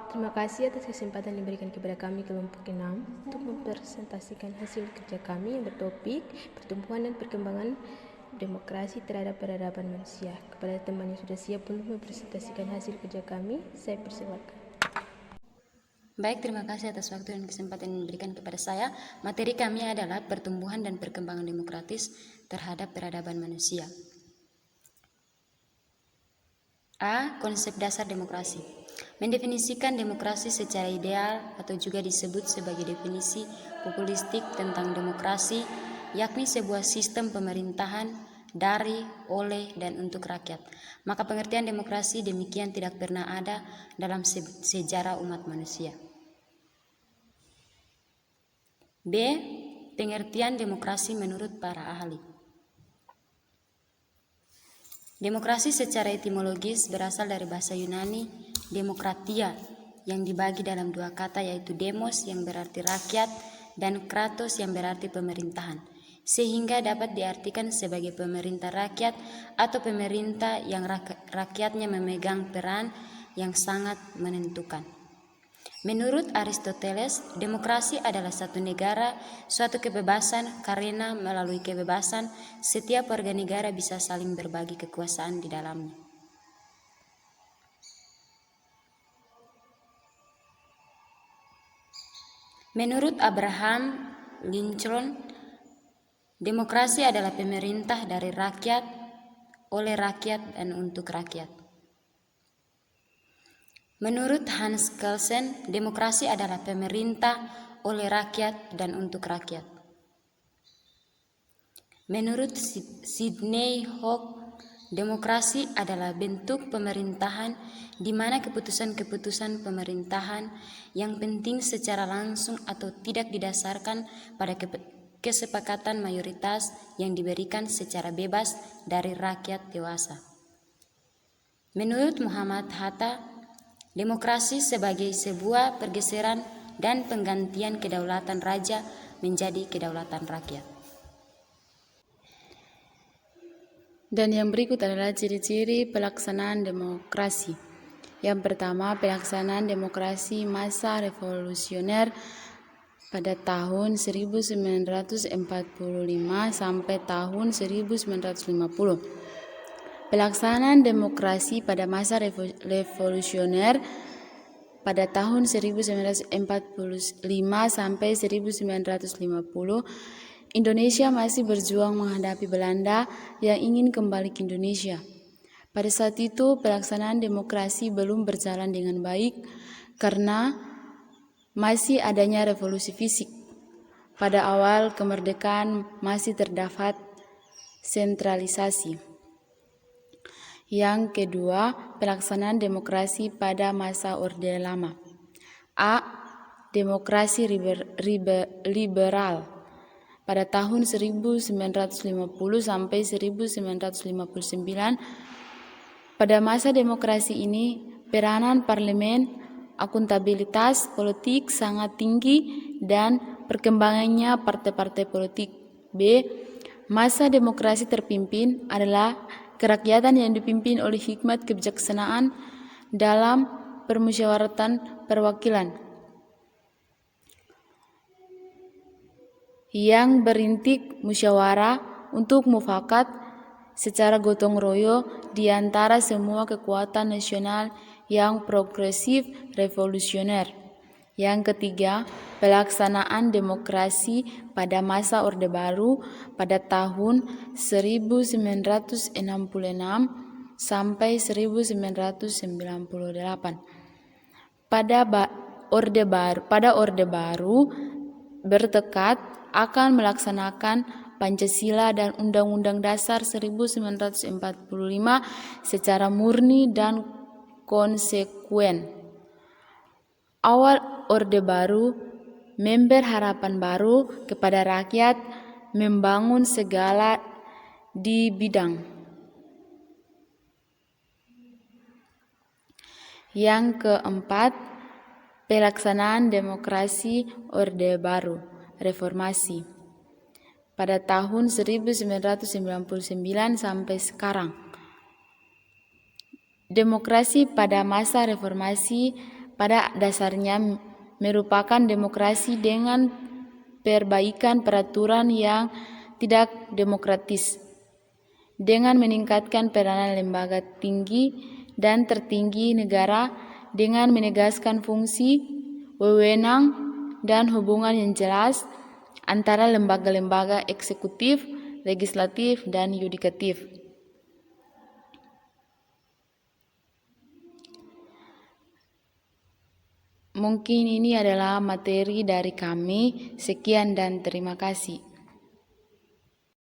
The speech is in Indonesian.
Terima kasih atas kesempatan yang diberikan kepada kami kelompok 6 untuk mempresentasikan hasil kerja kami yang bertopik pertumbuhan dan perkembangan demokrasi terhadap peradaban manusia. Kepada teman yang sudah siap untuk mempresentasikan hasil kerja kami, saya persilakan. Baik, terima kasih atas waktu dan kesempatan yang diberikan kepada saya. Materi kami adalah pertumbuhan dan perkembangan demokratis terhadap peradaban manusia. A. Konsep dasar demokrasi. Mendefinisikan demokrasi secara ideal atau juga disebut sebagai definisi populistik tentang demokrasi, yakni sebuah sistem pemerintahan dari, oleh, dan untuk rakyat. Maka pengertian demokrasi demikian tidak pernah ada dalam sejarah umat manusia. B. Pengertian demokrasi menurut para ahli. Demokrasi secara etimologis berasal dari bahasa Yunani demokratia yang dibagi dalam dua kata, yaitu demos yang berarti rakyat dan kratos yang berarti pemerintahan, sehingga dapat diartikan sebagai pemerintah rakyat atau pemerintah yang rakyatnya memegang peran yang sangat menentukan. Menurut Aristoteles, demokrasi adalah satu negara, suatu kebebasan, karena melalui kebebasan, setiap warga negara bisa saling berbagi kekuasaan di dalamnya. Menurut Abraham Lincoln, demokrasi adalah pemerintah dari rakyat, oleh rakyat, dan untuk rakyat. Menurut Hans Kelsen, demokrasi adalah pemerintah oleh rakyat dan untuk rakyat. Menurut Sidney Hook, demokrasi adalah bentuk pemerintahan di mana keputusan-keputusan pemerintahan yang penting secara langsung atau tidak didasarkan pada kesepakatan mayoritas yang diberikan secara bebas dari rakyat dewasa. Menurut Muhammad Hatta, demokrasi sebagai sebuah pergeseran dan penggantian kedaulatan raja menjadi kedaulatan rakyat. Dan yang berikut adalah ciri-ciri pelaksanaan demokrasi. Yang pertama, pelaksanaan demokrasi masa revolusioner pada tahun 1945 sampai tahun 1950. Pelaksanaan demokrasi pada masa revolusioner pada tahun 1945 sampai 1950, Indonesia masih berjuang menghadapi Belanda yang ingin kembali ke Indonesia. Pada saat itu, pelaksanaan demokrasi belum berjalan dengan baik karena masih adanya revolusi fisik. Pada awal kemerdekaan masih terdapat sentralisasi. Yang kedua, pelaksanaan demokrasi pada masa Orde Lama. A. Demokrasi liberal. Pada tahun 1950 sampai 1959, pada masa demokrasi ini, peranan parlemen, akuntabilitas politik sangat tinggi dan perkembangannya partai-partai politik. B. Masa demokrasi terpimpin adalah kerakyatan yang dipimpin oleh hikmat kebijaksanaan dalam permusyawaratan perwakilan yang berintik musyawarah untuk mufakat secara gotong royong di antara semua kekuatan nasional yang progresif revolusioner. Yang ketiga, pelaksanaan demokrasi pada masa Orde Baru pada tahun 1966 sampai 1998. Pada Orde Baru bertekad akan melaksanakan Pancasila dan Undang-Undang Dasar 1945 secara murni dan konsekuen. Awal Orde Baru memberi harapan baru kepada rakyat membangun segala di bidang. Yang keempat, pelaksanaan demokrasi Orde Baru, reformasi. Pada tahun 1999 sampai sekarang. Demokrasi pada masa reformasi pada dasarnya merupakan demokrasi dengan perbaikan peraturan yang tidak demokratis, dengan meningkatkan peranan lembaga tinggi dan tertinggi negara, dengan menegaskan fungsi, wewenang, dan hubungan yang jelas antara lembaga-lembaga eksekutif, legislatif, dan yudikatif. Mungkin ini adalah materi dari kami. Sekian dan terima kasih.